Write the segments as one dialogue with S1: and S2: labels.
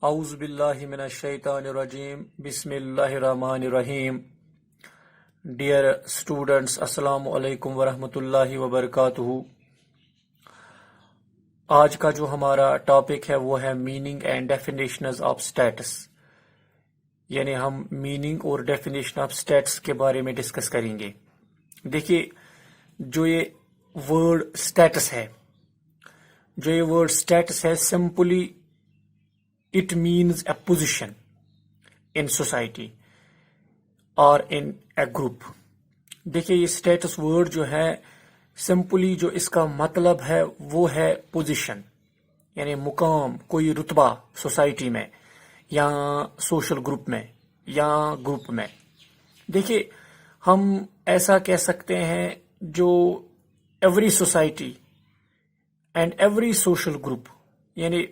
S1: اعوذ باللہ من الشیطان الرجیم بسم اللہ الرحمن الرحیم. ڈیئر اسٹوڈنٹس، السلام علیکم ورحمۃ اللہ وبرکاتہ. آج کا جو ہمارا ٹاپک ہے وہ ہے meaning and definitions of states, یعنی ہم میننگ اور ڈیفینیشن آف اسٹیٹس کے بارے میں ڈسکس کریں گے. دیکھیے، جو یہ ورڈ اسٹیٹس ہے simply it means a position in society or in a group. دیکھیے، یہ اسٹیٹس ورڈ جو ہے سمپلی جو اس کا مطلب ہے وہ ہے پوزیشن، یعنی مقام، کوئی رتبہ سوسائٹی میں یا سوشل گروپ میں یا گروپ میں. دیکھیے، ہم ایسا کہہ سکتے ہیں جو every society and every social group, یعنی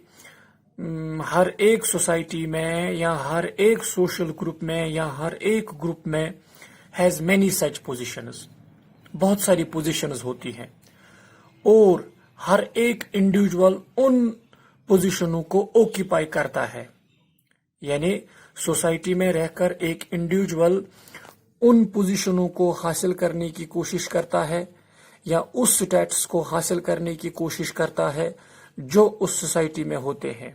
S1: ہر ایک سوسائٹی میں یا ہر ایک سوشل گروپ میں یا ہر ایک گروپ میں ہیز مینی سچ پوزیشنز، بہت ساری پوزیشنز ہوتی ہیں، اور ہر ایک انڈیویجول ان پوزیشنوں کو اوکیپائی کرتا ہے. یعنی سوسائٹی میں رہ کر ایک انڈیویجول ان پوزیشنوں کو حاصل کرنے کی کوشش کرتا ہے یا اس سٹیٹس کو حاصل کرنے کی کوشش کرتا ہے جو اس سوسائٹی میں ہوتے ہیں،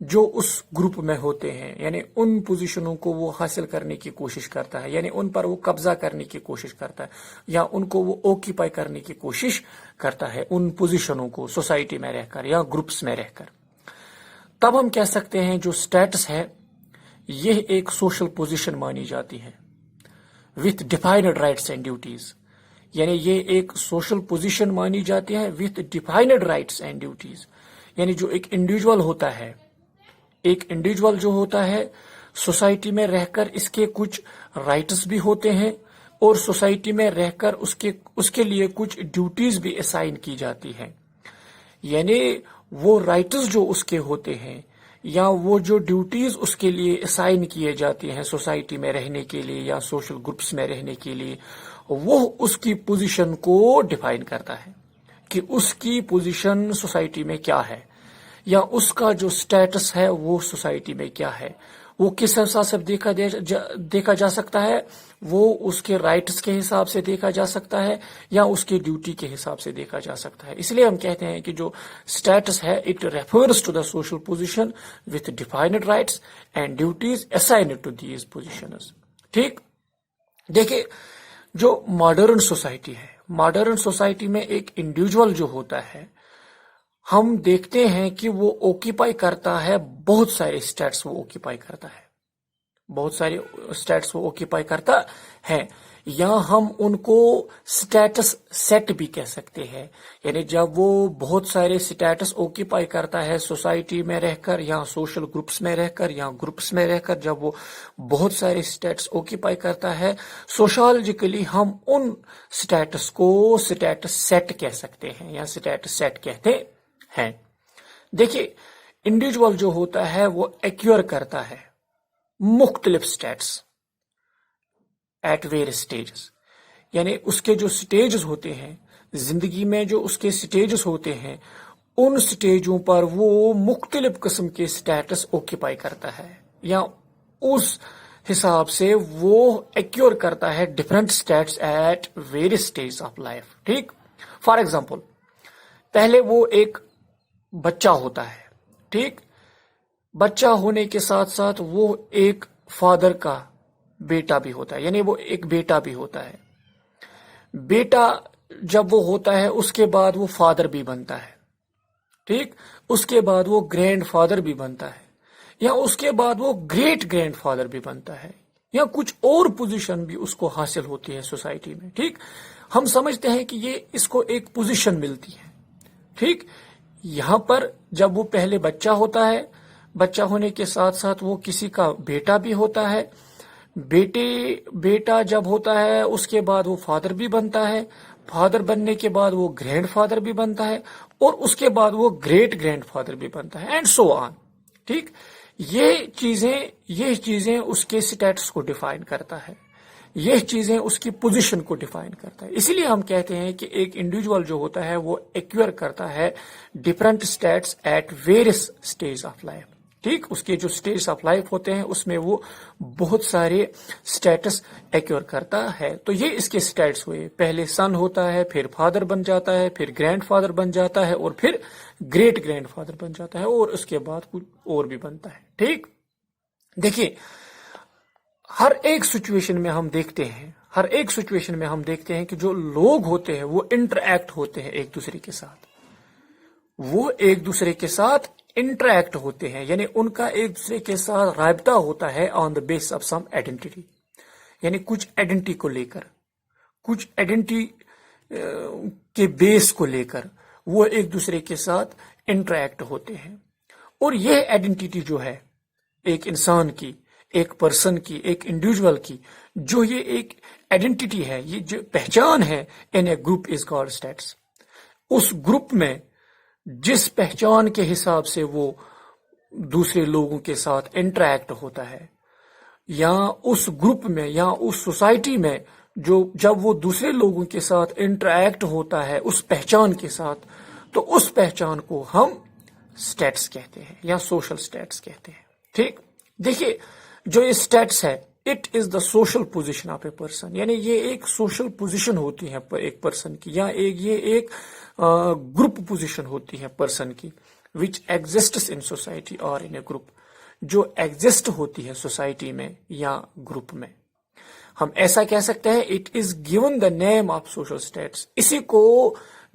S1: جو اس گروپ میں ہوتے ہیں. یعنی ان پوزیشنوں کو وہ حاصل کرنے کی کوشش کرتا ہے، یعنی ان پر وہ قبضہ کرنے کی کوشش کرتا ہے یا ان کو وہ اوکیپائی کرنے کی کوشش کرتا ہے، ان پوزیشنوں کو سوسائٹی میں رہ کر یا گروپس میں رہ کر. تب ہم کہہ سکتے ہیں جو سٹیٹس ہے یہ ایک سوشل پوزیشن مانی جاتی ہے with defined rights and duties. یعنی یہ ایک سوشل پوزیشن مانی جاتی ہے with defined rights and duties. یعنی جو ایک انڈیویجول ہوتا ہے، ایک انڈیویجول جو ہوتا ہے سوسائٹی میں رہ کر اس کے کچھ رائٹس بھی ہوتے ہیں اور سوسائٹی میں رہ کر اس کے لیے کچھ ڈیوٹیز بھی اسائن کی جاتی ہیں. یعنی وہ رائٹس جو اس کے ہوتے ہیں یا وہ جو ڈیوٹیز اس کے لیے اسائن کیے جاتی ہیں سوسائٹی میں رہنے کے لیے یا سوشل گروپس میں رہنے کے لیے، وہ اس کی پوزیشن کو ڈیفائن کرتا ہے کہ اس کی پوزیشن سوسائٹی میں کیا ہے یا اس کا جو سٹیٹس ہے وہ سوسائٹی میں کیا ہے. وہ کس حساب سے دیکھا جا سکتا ہے؟ وہ اس کے رائٹس کے حساب سے دیکھا جا سکتا ہے یا اس کے ڈیوٹی کے حساب سے دیکھا جا سکتا ہے. اس لیے ہم کہتے ہیں کہ جو سٹیٹس ہے it refers to the social position with defined rights and duties assigned to these positions. ٹھیک. دیکھیں، جو ماڈرن سوسائٹی ہے، ماڈرن سوسائٹی میں ایک انڈیویجول جو ہوتا ہے ہم دیکھتے ہیں کہ وہ اوکیپائی کرتا ہے بہت سارے اسٹیٹس، وہ اوکیپائی کرتا ہے بہت سارے اسٹیٹس وہ اوکیپائی کرتا ہے، یا ہم ان کو اسٹیٹس سیٹ بھی کہہ سکتے ہیں. یعنی جب وہ بہت سارے اسٹیٹس اوکیپائی کرتا ہے سوسائٹی میں رہ کر یا سوشل گروپس میں رہ کر یا گروپس میں رہ کر، جب وہ بہت سارے اسٹیٹس اوکیپائی کرتا ہے، سوشالوجیکلی ہم ان اسٹیٹس کو اسٹیٹس سیٹ کہہ سکتے ہیں یا اسٹیٹس سیٹ کہتے ہیں. دیکھیے، انڈیویجول جو ہوتا ہے وہ ایکوئر کرتا ہے مختلف سٹیٹس ایٹ ویریس سٹیجز. یعنی اس کے جو سٹیجز ہوتے ہیں زندگی میں، جو اس کے سٹیجز ہوتے ہیں، ان سٹیجوں پر وہ مختلف قسم کے سٹیٹس اوکیپائی کرتا ہے یا اس حساب سے وہ ایکوئر کرتا ہے different status at various stages of life. ٹھیک. فار ایگزامپل، پہلے وہ ایک بچہ ہوتا ہے. ٹھیک. بچہ ہونے کے ساتھ ساتھ وہ ایک فادر کا بیٹا بھی ہوتا ہے، یعنی وہ ایک بیٹا بھی ہوتا ہے. بیٹا جب وہ ہوتا ہے اس کے بعد وہ فادر بھی بنتا ہے. ٹھیک. اس کے بعد وہ گرینڈ فادر بھی بنتا ہے یا اس کے بعد وہ گریٹ گرینڈ فادر بھی بنتا ہے یا کچھ اور پوزیشن بھی اس کو حاصل ہوتی ہے سوسائٹی میں. ٹھیک. ہم سمجھتے ہیں کہ یہ اس کو ایک پوزیشن ملتی ہے. ٹھیک. یہاں پر جب وہ پہلے بچہ ہوتا ہے، بچہ ہونے کے ساتھ ساتھ وہ کسی کا بیٹا بھی ہوتا ہے. بیٹا جب ہوتا ہے اس کے بعد وہ فادر بھی بنتا ہے، فادر بننے کے بعد وہ گرینڈ فادر بھی بنتا ہے اور اس کے بعد وہ گریٹ گرینڈ فادر بھی بنتا ہے، اینڈ سو آن. ٹھیک. یہ چیزیں اس کے سٹیٹس کو ڈیفائن کرتا ہے، یہ چیزیں اس کی پوزیشن کو ڈیفائن کرتا ہے. اسی لیے ہم کہتے ہیں کہ ایک انڈیویجول جو ہوتا ہے وہ ایکوئر کرتا ہے different status at various stage of life. ٹھیک، اس کے جو اسٹیجز آف لائف ہوتے ہیں اس میں وہ بہت سارے اسٹیٹس ایکیور کرتا ہے. تو یہ اس کے اسٹیٹس ہوئے، پہلے سن ہوتا ہے، پھر فادر بن جاتا ہے، پھر گرینڈ فادر بن جاتا ہے، اور پھر گریٹ گرینڈ فادر بن جاتا ہے، اور اس کے بعد کچھ اور بھی بنتا ہے. ٹھیک، دیکھیے ہر ایک سچویشن میں ہم دیکھتے ہیں کہ جو لوگ ہوتے ہیں وہ انٹریکٹ ہوتے ہیں ایک دوسرے کے ساتھ انٹریکٹ ہوتے ہیں، یعنی ان کا ایک دوسرے کے ساتھ رابطہ ہوتا ہے آن دا بیس آف سم آئیڈینٹی، یعنی کچھ آئیڈینٹی کو لے کر، کچھ آئیڈینٹی کے بیس کو لے کر وہ ایک دوسرے کے ساتھ انٹریکٹ ہوتے ہیں. اور یہ آئیڈینٹی جو ہے ایک انسان کی، ایک پرسن کی، ایک انڈیویجول کی، جو یہ ایک آئیڈینٹی ہے، یہ جو پہچان ہے، in a group is called status. اس گروپ میں جس پہچان کے حساب سے وہ دوسرے لوگوں کے ساتھ انٹریکٹ ہوتا ہے، یا اس گروپ میں یا اس سوسائٹی میں جب وہ دوسرے لوگوں کے ساتھ انٹریکٹ ہوتا ہے اس پہچان کے ساتھ، تو اس پہچان کو ہم اسٹیٹس کہتے ہیں یا سوشل اسٹیٹس کہتے ہیں. ٹھیک، دیکھیے جو یہ اسٹیٹس ہے، it is the social position of a person, یعنی یہ ایک سوشل پوزیشن ہوتی ہے ایک پرسن کی، یا یہ ایک گروپ پوزیشن ہوتی ہے پرسن کی، وچ ایگزسٹس ان سوسائٹی اور ان اے گروپ، جو ایگزسٹ ہوتی ہے سوسائٹی میں یا گروپ میں. ہم ایسا کہہ سکتے ہیں it is given the name of social status, اسی کو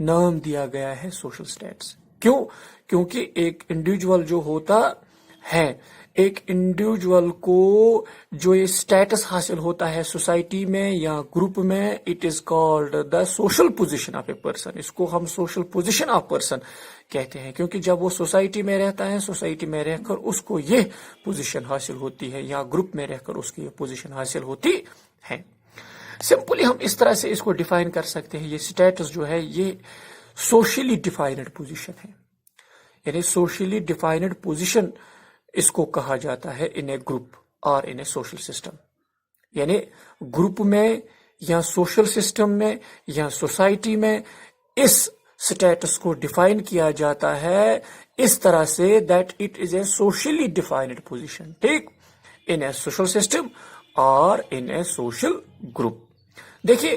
S1: نام دیا گیا ہے سوشل اسٹیٹس. کیوں؟ کیونکہ ایک انڈیویجول جو ہوتا ہے، ایک انڈیویجول کو جو یہ اسٹیٹس حاصل ہوتا ہے سوسائٹی میں یا گروپ میں، it is called the social position of a person. اس کو ہم سوشل پوزیشن آف پرسن کہتے ہیں، کیونکہ جب وہ سوسائٹی میں رہتا ہے، سوسائٹی میں رہ کر اس کو یہ پوزیشن حاصل ہوتی ہے، یا گروپ میں رہ کر اس کی یہ پوزیشن حاصل ہوتی ہے. سمپلی ہم اس طرح سے اس کو ڈیفائن کر سکتے ہیں، یہ اسٹیٹس جو ہے یہ سوشلی ڈیفائنڈ پوزیشن ہے، یعنی سوشلی ڈیفائنڈ پوزیشن اس کو کہا جاتا ہے ان اے گروپ اور ان اے سوشل سسٹم. یعنی گروپ میں یا سوشل سسٹم میں یا سوسائٹی میں اس اسٹیٹس کو ڈیفائن کیا جاتا ہے اس طرح سے that it is a socially defined position. ٹھیک، ان اے سوشل سسٹم اور ان اے سوشل گروپ. دیکھیے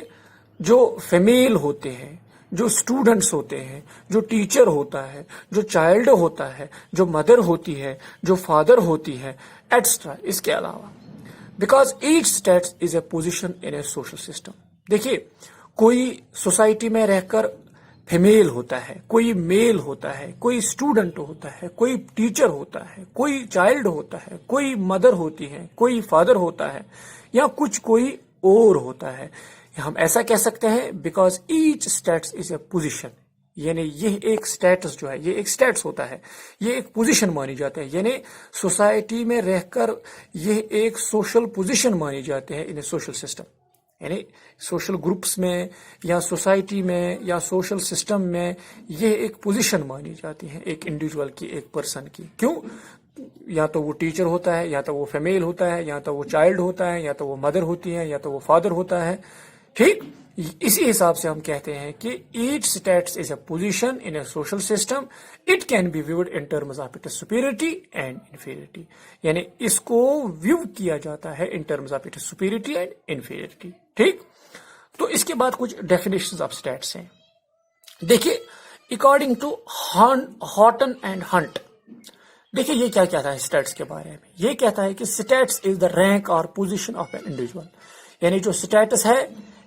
S1: جو فیمیل ہوتے ہیں، جو اسٹوڈنٹس ہوتے ہیں، جو ٹیچر ہوتا ہے، جو چائلڈ ہوتا ہے، جو مدر ہوتی ہے، جو فادر ہوتی ہے، ایٹسٹرا، اس کے علاوہ، because each status is a position in a social system. دیکھیے کوئی سوسائٹی میں رہ کر فیمیل ہوتا ہے، کوئی میل ہوتا ہے، کوئی اسٹوڈنٹ ہوتا ہے، کوئی ٹیچر ہوتا ہے، کوئی چائلڈ ہوتا ہے، کوئی مدر ہوتی ہے، کوئی فادر ہوتا ہے، یا کوئی اور ہوتا ہے. ہم ایسا کہہ سکتے ہیں because each status is a position, یعنی یہ ایک اسٹیٹس جو ہے، یہ ایک اسٹیٹس ہوتا ہے، یہ ایک پوزیشن مانی جاتا ہے، یعنی سوسائٹی میں رہ کر یہ ایک سوشل پوزیشن مانی جاتے ہیں ان اے سوشل سسٹم. یعنی سوشل گروپس میں یا سوسائٹی میں یا سوشل سسٹم میں یہ ایک پوزیشن مانی جاتی ہے ایک انڈیویجول کی، ایک پرسن کی. کیوں؟ یا تو وہ ٹیچر ہوتا ہے، یا تو وہ فیمیل ہوتا ہے، یا تو وہ چائلڈ ہوتا ہے، یا تو وہ مدر ہوتی ہے، یا تو وہ فادر ہوتا ہے. ٹھیک، اسی حساب سے ہم کہتے ہیں کہ each status is a position in a social system. It can be viewed in terms of its superiority and inferiority, یعنی اس کو ویو کیا جاتا ہے in terms of its superiority and inferiority. ٹھیک، تو اس کے بعد کچھ ڈیفینیشنز آف اسٹیٹس ہیں. دیکھیے according to Horton and Hunt, دیکھیے یہ کیا کہتا ہے اسٹیٹس کے بارے میں. یہ کہتا ہے کہ اسٹیٹس از دا رینک اور پوزیشن آف این انڈیویجول، یعنی جو اسٹیٹس ہے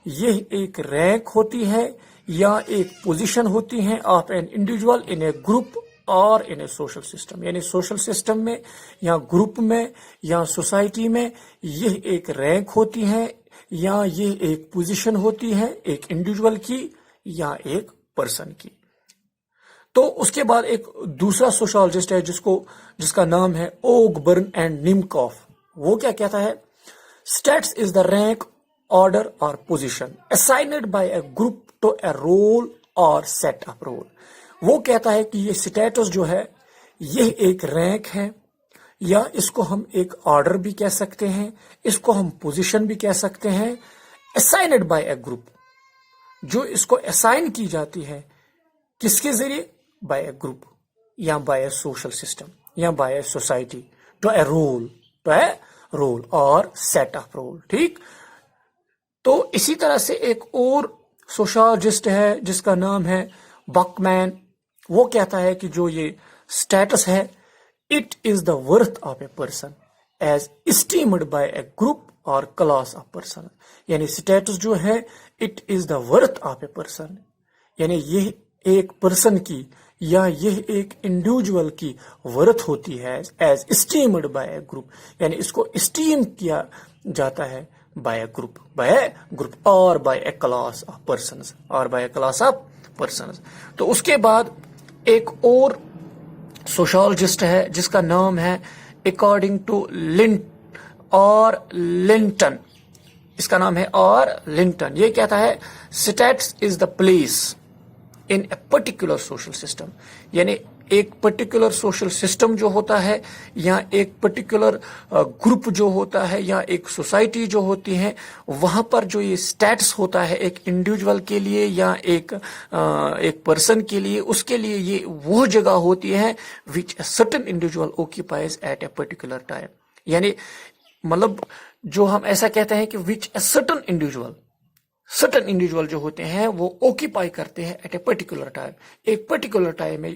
S1: یہ ایک رینک ہوتی ہے یا ایک پوزیشن ہوتی ہے of an individual in a group اور ان اے سوشل سسٹم. یعنی سوشل سسٹم میں یا گروپ میں یا سوسائٹی میں یہ ایک رینک ہوتی ہے یا یہ ایک پوزیشن ہوتی ہے ایک انڈیویجول کی یا ایک پرسن کی. تو اس کے بعد ایک دوسرا سوشالوجسٹ ہے جس کا نام ہے اوگ برن اینڈ نیمکوف. وہ کیا کہتا ہے؟ Status is the rank, order or position assigned by a group to a role اور سیٹ آف رول. وہ کہتا ہے کہ یہ اسٹیٹس جو ہے یہ ایک رینک ہے، یا اس کو ہم ایک آرڈر بھی کہہ سکتے ہیں، اس کو ہم پوزیشن بھی کہہ سکتے ہیں، اسائنڈ بائی اے گروپ، جو اس کو اسائن کی جاتی ہے کس کے ذریعے؟ بائی اے گروپ یا بائی اے سوشل سسٹم. یا by a society to a role اور سیٹ آف رول. ٹھیک. تو اسی طرح سے ایک اور سوشالوجسٹ ہے جس کا نام ہے بکمین. وہ کہتا ہے کہ جو یہ اسٹیٹس ہے it is the worth of a person as esteemed by a group اور کلاس آف پرسن. یعنی اسٹیٹس جو ہے it is the worth of a person, یعنی یہ ایک پرسن کی یا یہ ایک انڈیویجول کی ورتھ ہوتی ہے as esteemed by a group, یعنی اس کو اسٹیم کیا جاتا ہے بائی اے گروپ اور by a class of persons. تو اس کے بعد ایک اور سوشالوجسٹ ہے جس کا نام ہے اکارڈنگ ٹو لنٹن. اس کا نام ہے لنٹن. یہ کہتا ہے status is the place in a particular social system. یعنی ایک پرٹیکولر سوشل سسٹم جو ہوتا ہے یا ایک پرٹیکولر گروپ جو ہوتا ہے یا ایک سوسائٹی جو ہوتی ہے، وہاں پر جو یہ اسٹیٹس ہوتا ہے ایک انڈیویجول کے لیے یا ایک پرسن کے لیے، اس کے لیے یہ وہ جگہ ہوتی ہے which a certain individual occupies at a particular time. یعنی مطلب جو ہم ایسا کہتے ہیں کہ وچ اے سرٹن انڈیویجول جو ہوتے ہیں وہ اوکیپائی کرتے ہیں ایٹ اے پرٹیکولر ٹائم. ایک پرٹیکولر ٹائم میں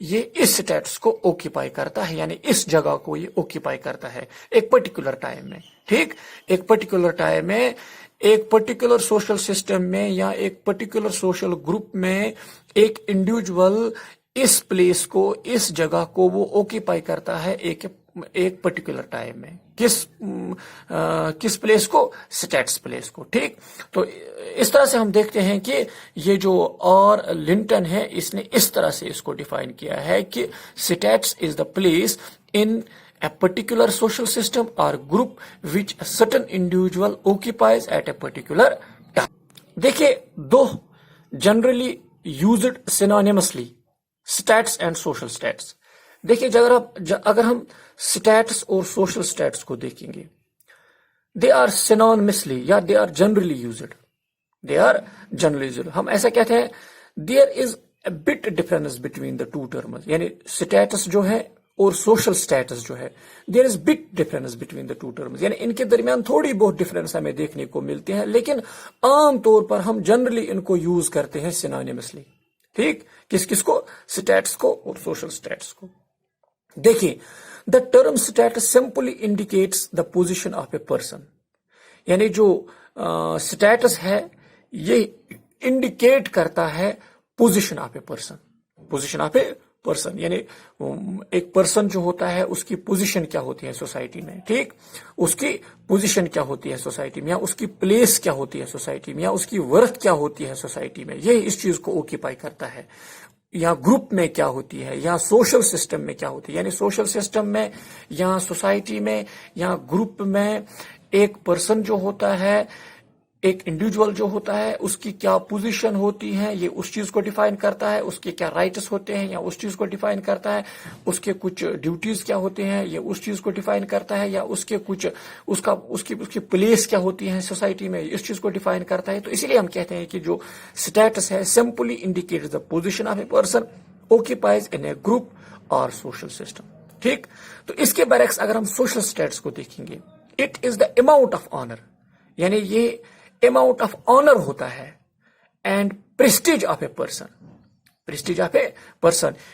S1: یہ اس اسٹیٹس کو اوکیپائی کرتا ہے، یعنی اس جگہ کو یہ اوکیپائی کرتا ہے ایک پرٹیکولر ٹائم میں. ٹھیک. ایک پرٹیکولر ٹائم میں ایک پرٹیکولر سوشل سسٹم میں یا ایک پرٹیکولر سوشل گروپ میں ایک انڈیویجول اس پلیس کو، اس جگہ کو وہ اوکیپائی کرتا ہے ایک پرٹیکولر ٹائم میں. کس پلیس کو؟ اسٹیٹس پلیس کو. ٹھیک. تو اس طرح سے ہم دیکھتے ہیں کہ یہ جو لنٹن ہے اس نے اس طرح سے اس کو ڈیفائن کیا ہے کہ status is the place in a particular social system or group which a certain individual occupies at a particular time. دیکھیں دو generally used synonymously stats and social stats. دیکھیں اگر ہم stats اور social stats کو دیکھیں گے they are synonymously یا they are generally used. ہم ایسا کہتے ہیں there is a bit difference between the two terms. یعنی stats جو ہے اور سوشل سٹیٹس جو ہے there is big difference between the two terms, یعنی ان کے درمیان تھوڑی بہت ڈفرینس ہمیں دیکھنے کو ملتے ہیں، لیکن عام طور پر ہم جنرلی ان کو یوز کرتے ہیں سینونیمسلی. ٹھیک. کس کو؟ سٹیٹس کو اور سوشل سٹیٹس کو. دیکھیں the term status simply indicates the position of a person. یعنی جو سٹیٹس ہے یہ انڈیکیٹ کرتا ہے پوزیشن آف اے پرسن. یعنی ایک پرسن جو ہوتا ہے اس کی پوزیشن کیا ہوتی ہے سوسائٹی میں. ٹھیک. اس کی پوزیشن کیا ہوتی ہے سوسائٹی میں، یا اس کی پلیس کیا ہوتی ہے سوسائٹی میں، یا اس کی ورتھ کیا ہوتی ہے سوسائٹی میں، یہ اس چیز کو اوکیپائی کرتا ہے. یا گروپ میں کیا ہوتی ہے، یا سوشل سسٹم میں کیا ہوتی ہے. یعنی سوشل سسٹم میں یا سوسائٹی میں یا گروپ میں ایک پرسن جو ہوتا ہے، ایک انڈیویجول جو ہوتا ہے، اس کی کیا پوزیشن ہوتی ہے یہ اس چیز کو ڈیفائن کرتا ہے. اس کے کیا رائٹس ہوتے ہیں یا اس چیز کو ڈیفائن کرتا ہے. اس کے کچھ ڈیوٹیز کیا ہوتے ہیں یہ اس چیز کو ڈیفائن کرتا ہے. یا اس کے کچھ اس کی پلیس کیا ہوتی ہے سوسائٹی میں اس چیز کو ڈیفائن کرتا ہے. تو اسی لیے ہم کہتے ہیں کہ جو اسٹیٹس ہے simply indicates the position of a person occupies in a group or social system. ٹھیک. تو اس کے برعکس اگر ہم سوشل اسٹیٹس کو دیکھیں گے it is the amount of honour. یعنی یہ اماؤنٹ آف آنر ہوتا ہے and prestige of a person.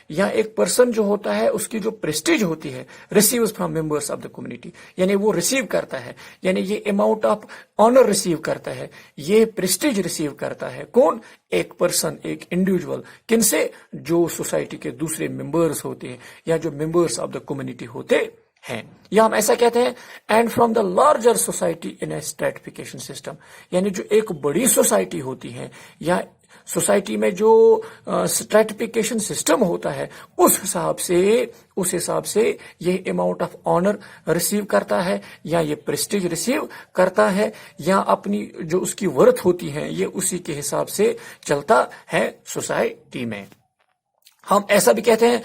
S1: یا ایک پرسن جو ہوتا ہے اس کی جو پریسٹیج ہوتی ہے receives from members of the community. یعنی وہ ریسیو کرتا ہے، یعنی یہ اماؤنٹ آف آنر ریسیو کرتا ہے، یہ پریسٹیج ریسیو کرتا ہے. کون؟ ایک پرسن، ایک انڈیویجول. کن سے؟ جو سوسائٹی کے دوسرے ممبرس ہوتے ہیں یا جو ممبرس آف دا کمیونٹی ہوتے ہیں. یا ہم ایسا کہتے ہیں and from the larger society in a stratification system. یعنی جو ایک بڑی سوسائٹی ہوتی ہے یا سوسائٹی میں جو اسٹریٹیفیکیشن سسٹم ہوتا ہے اس حساب سے یہ اماؤنٹ آف آنر ریسیو کرتا ہے یا یہ پریسٹیج ریسیو کرتا ہے یا اپنی جو اس کی ورتھ ہوتی ہے یہ اسی کے حساب سے چلتا ہے سوسائٹی میں. ہم ایسا بھی کہتے ہیں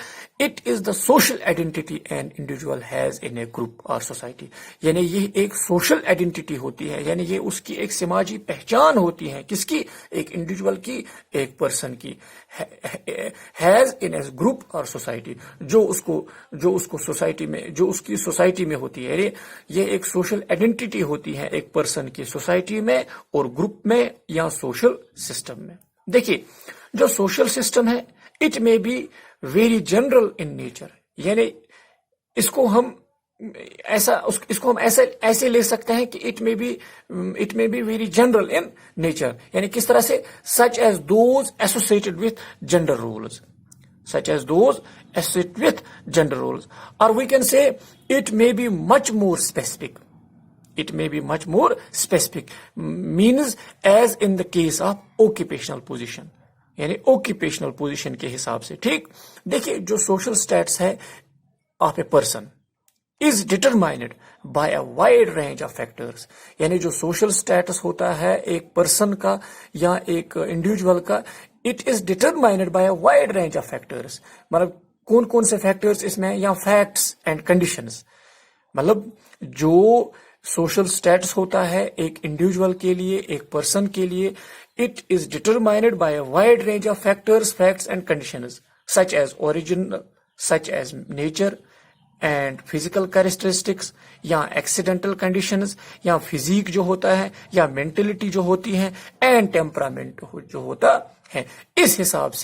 S1: it is the social identity an individual has in a group اور سوسائٹی، یعنی یہ ایک سوشل آئیڈینٹی ہوتی ہے، یعنی یہ اس کی ایک سماجی پہچان ہوتی ہے، کس کی؟ ایک انڈیویجول کی، ایک پرسن کی، ہیز ان اے گروپ اور سوسائٹی، جو اس کو سوسائٹی میں، جو اس کی سوسائٹی میں ہوتی ہے، یہ ایک سوشل آئیڈینٹی ہوتی ہے ایک پرسن کی سوسائٹی میں اور گروپ میں یا سوشل سسٹم میں۔ دیکھیے جو سوشل سسٹم ہے it may be very general in nature, یعنی اس کو ہم ایسے لے سکتے ہیں کہ it may be very general in nature, یعنی کس طرح سے؟ Such as those associated with gender roles, such as those associated with gender roles, or we can say it may be much more specific. It may be much more specific means as in the case of occupational position، یعنی occupational position کے حساب سے۔ ٹھیک، دیکھیے جو social status ہے of a person is determined by a wide range of factors، یعنی جو social status ہوتا ہے ایک پرسن کا یا ایک انڈیویجول کا، it is determined by a wide range of factors، مطلب کون کون سے فیکٹرز اس میں؟ یا facts and conditions، مطلب جو سوشل سٹیٹس ہوتا ہے ایک انڈیویجول کے لیے، ایک پرسن کے لیے، it is determined by a wide range of factors, facts and conditions such as origin, such as nature and physical characteristics، یا accidental conditions، یا فزیک جو ہوتا ہے، یا مینٹلٹی جو ہوتی ہے، and temperament جو ہوتا ہے۔ اس حساب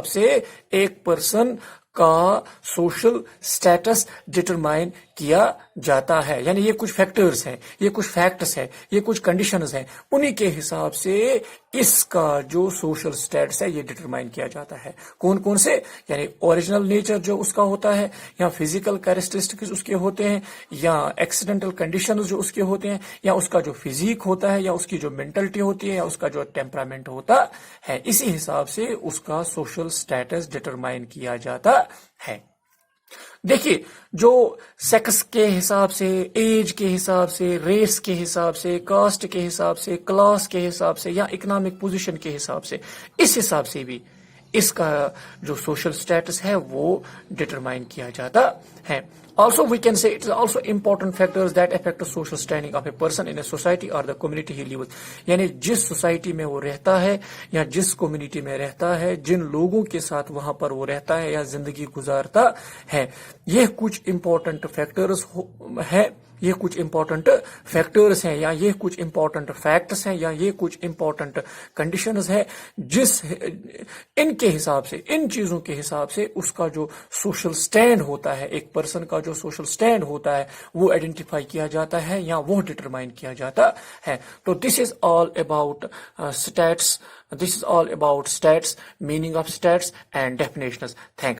S1: سے ایک پرسن کا سوشل سٹیٹس ڈٹرمائن کیا جاتا ہے، یعنی یہ کچھ فیکٹرز ہیں، یہ کچھ فیکٹس ہیں، یہ کچھ کنڈیشنز ہیں، انہی کے حساب سے اس کا جو سوشل سٹیٹس ہے یہ ڈٹرمائن کیا جاتا ہے۔ کون کون سے؟ یعنی اوریجنل نیچر جو اس کا ہوتا ہے، یا فزیکل کیریکٹرسٹکس اس کے ہوتے ہیں، یا ایکسیڈنٹل کنڈیشنز جو اس کے ہوتے ہیں، یا اس کا جو فزیک ہوتا ہے، یا اس کی جو مینٹلٹی ہوتی ہے، یا اس کا جو ٹیمپرامنٹ ہوتا ہے، اسی حساب سے اس کا سوشل سٹیٹس ڈٹرمائن کیا جاتا ہے۔ دیکھیے جو سیکس کے حساب سے، ایج کے حساب سے، ریس کے حساب سے، کاسٹ کے حساب سے، کلاس کے حساب سے، یا اکنامک پوزیشن کے حساب سے، اس حساب سے بھی اس کا جو سوشل سٹیٹس ہے وہ ڈٹرمائن کیا جاتا ہے۔ Also we can say it is also important factors that affect the social standing of a person in a society or the community he lives، یعنی جس سوسائٹی میں وہ رہتا ہے یا جس کمیونٹی میں رہتا ہے، جن لوگوں کے ساتھ وہاں پر وہ رہتا ہے یا زندگی گزارتا ہے، یہ کچھ امپورٹنٹ فیکٹرز ہیں، یہ کچھ امپورٹنٹ فیکٹرز ہیں، یا یہ کچھ امپورٹنٹ فیکٹس ہیں، یا یہ کچھ امپورٹنٹ کنڈیشنز ہیں، ان کے حساب سے، ان چیزوں کے حساب سے اس کا جو سوشل سٹینڈ ہوتا ہے، ایک پرسن کا جو سوشل سٹینڈ ہوتا ہے وہ آئیڈینٹیفائی کیا جاتا ہے یا وہ ڈٹرمائن کیا جاتا ہے۔ تو this is all about status, meaning of stats and definitions. Thanks.